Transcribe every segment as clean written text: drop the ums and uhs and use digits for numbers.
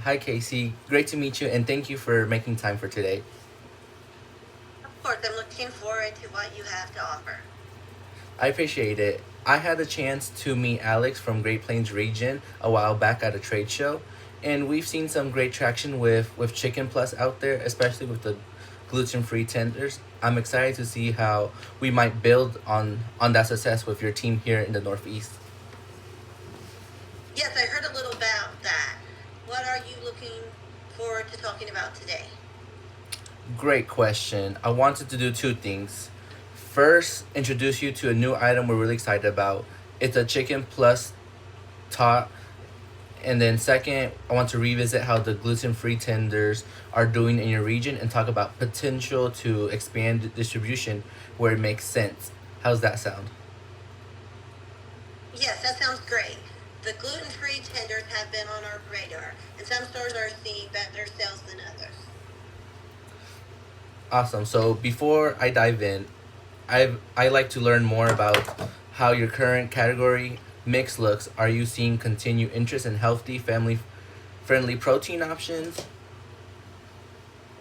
Hi, Casey. Great to meet you, and thank you for making time for today. Of course, I'm looking forward to what you have to offer. I appreciate it. I had a chance to meet Alex from Great Plains region a while back at a trade show, and we've seen some great traction with Chicken Plus out there, especially with the gluten-free tenders. I'm excited to see how we might build on that success with your team here in the Northeast. Yes, I heard a little about that. What are you looking forward to talking about today? Great question. I wanted to do two things. First, introduce you to a new item we're really excited about. It's a Chicken Plus tot. And then second, I want to revisit how the gluten-free tenders are doing in your region and talk about potential to expand distribution where it makes sense. How's that sound? Yes, that sounds great. The gluten-free tenders have been on our radar, and some stores are seeing better sales than others. Awesome. So before I dive in, I like to learn more about how your current category mix looks. Are you seeing continued interest in healthy, family friendly protein options?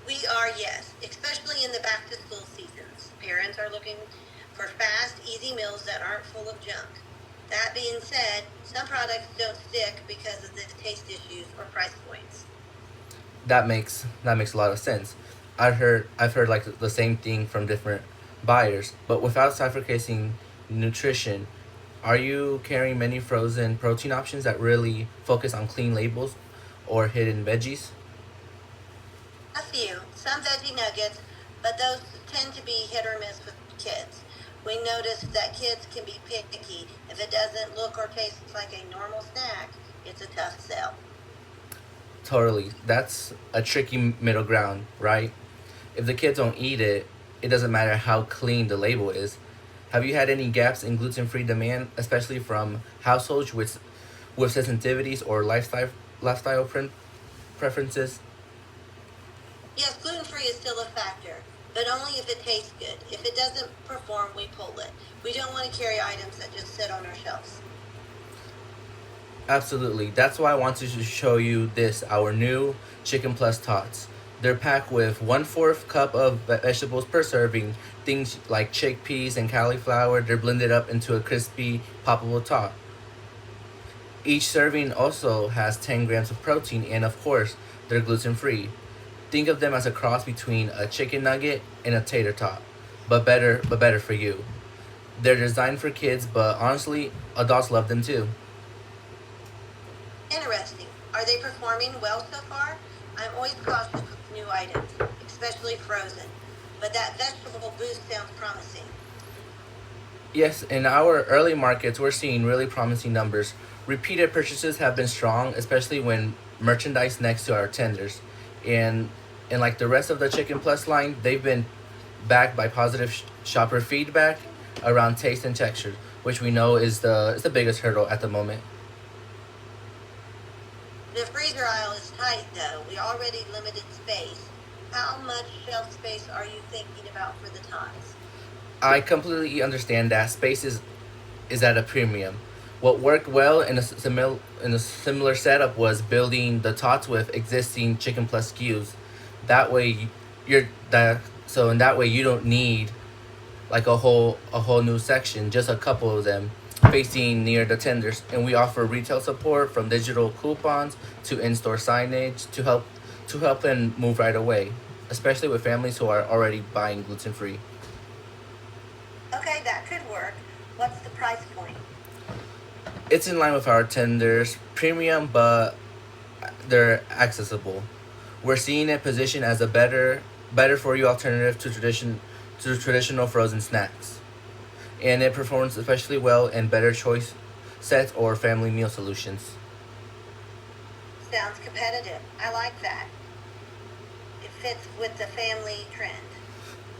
We are, yes, especially in the back-to-school seasons. Parents are looking for fast, easy meals that aren't full of junk. That being said, some products don't stick because of the taste issues or price points. That makes a lot of sense. I've heard like the same thing from different buyers, but without sacrificing nutrition, are you carrying many frozen protein options that really focus on clean labels or hidden veggies? A few, some veggie nuggets, but those tend to be hit or miss with kids. We noticed that kids can be picky. If it doesn't look or taste like a normal snack, it's a tough sell. Totally. That's a tricky middle ground, right? If the kids don't eat it, it doesn't matter how clean the label is. Have you had any gaps in gluten-free demand, especially from households with sensitivities or lifestyle preferences? Yes, gluten free is still a factor, but only if it tastes good. If it doesn't perform, we pull it. We don't want to carry items that just sit on our shelves. Absolutely. That's why I wanted to show you this, our new Chicken Plus Tots. They're packed with 1/4 cup of vegetables per serving. Things like chickpeas and cauliflower, they're blended up into a crispy, poppable tot. Each serving also has 10 grams of protein, and of course, they're gluten free. Think of them as a cross between a chicken nugget and a tater tot, but better for you. They're designed for kids, but honestly, adults love them too. Interesting. Are they performing well so far? I'm always cautious with new items, especially frozen, but that vegetable boost sounds promising. Yes, in our early markets, we're seeing really promising numbers. Repeated purchases have been strong, especially when merchandise next to our tenders. And and like the rest of the Chicken Plus line, they've been backed by positive shopper feedback around taste and texture, which we know is the biggest hurdle at the moment. The freezer aisle is tight though. We already limited space. How much shelf space are you thinking about for the tots? I completely understand that space is at a premium. What worked well in a similar setup was building the tots with existing Chicken Plus SKUs. That way, you're that so in that way you don't need like a whole new section, just a couple of them facing near the tenders. And we offer retail support from digital coupons to in-store signage to help them move right away, especially with families who are already buying gluten free. Okay, that could work. What's the price point? It's in line with our tenders, premium, but they're accessible. We're seeing it positioned as a better for you alternative to traditional frozen snacks, and it performs especially well in better choice sets or family meal solutions. Sounds competitive. I like that. It fits with the family trend.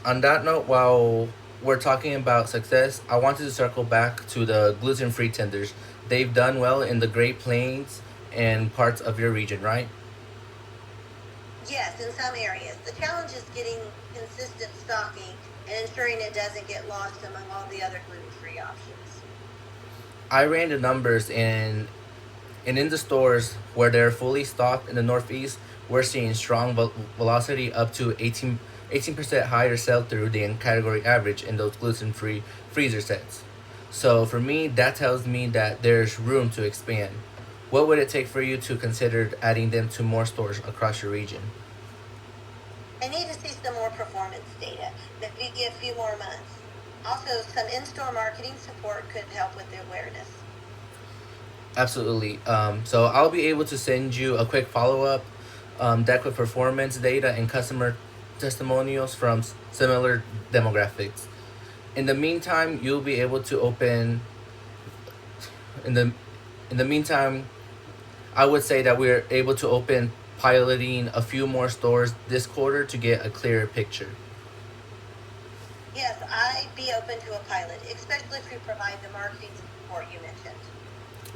On that note, while we're talking about success, I wanted to circle back to the gluten-free tenders. They've done well in the Great Plains and parts of your region, right? Yes, in some areas. The challenge is getting consistent stocking and ensuring it doesn't get lost among all the other gluten free options. I ran the numbers, and And in the stores where they're fully stocked in the Northeast, we're seeing strong velocity up to 18% higher sell through than category average in those gluten free freezer sets. So for me, that tells me that there's room to expand. What would it take for you to consider adding them to more stores across your region? I need to see some more performance data, maybe a few more months. Also, some in-store marketing support could help with the awareness. Absolutely. So I'll be able to send you a quick follow up deck with performance data and customer testimonials from similar demographics. In the meantime, you'll be able to open in the in the meantime, I would say that we're able to open piloting a few more stores this quarter to get a clearer picture. Yes, I'd be open to a pilot, especially if you provide the marketing support you mentioned.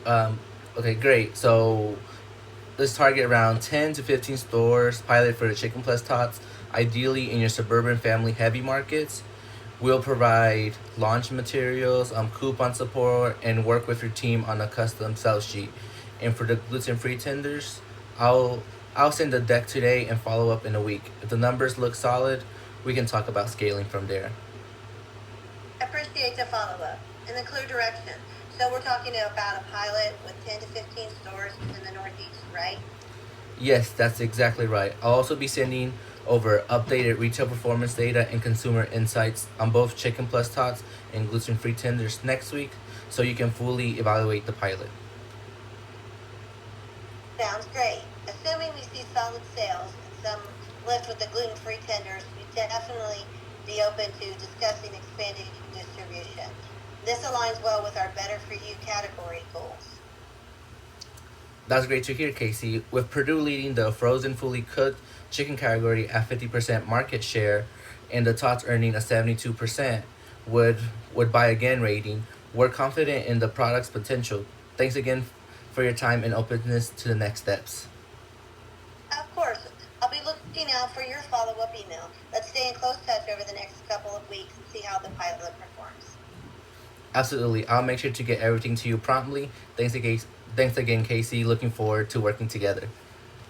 Um, okay, great. So let's target around 10 to 15 stores pilot for the Chicken Plus Tots, ideally in your suburban family heavy markets. We'll provide launch materials, coupon support, and work with your team on a custom sales sheet. And for the gluten-free tenders, I'll I'll send the deck today and follow up in a week. If the numbers look solid, we can talk about scaling from there. I appreciate the follow-up and the clear direction. So we're talking about a pilot with 10 to 15 stores in the Northeast, right? Yes, that's exactly right. I'll also be sending over updated retail performance data and consumer insights on both Chicken Plus Tots and gluten free tenders next week so you can fully evaluate the pilot. Sounds great. Assuming we see solid sales and some lift with the gluten-free tenders, we definitely be open to discussing expanding distribution. This aligns well with our Better For You category goals. That's great to hear, Casey. With Purdue leading the frozen fully cooked chicken category at 50% market share and the Tots earning a 72% would would buy again rating, we're confident in the product's potential. Thanks again for your time and openness to the next steps. Of course, I'll be looking out for your follow-up email. Let's stay in close touch over the next couple of weeks and see how the pilot performs. Absolutely. I'll make sure to get everything to you promptly. Thanks again, Casey. Looking forward to working together.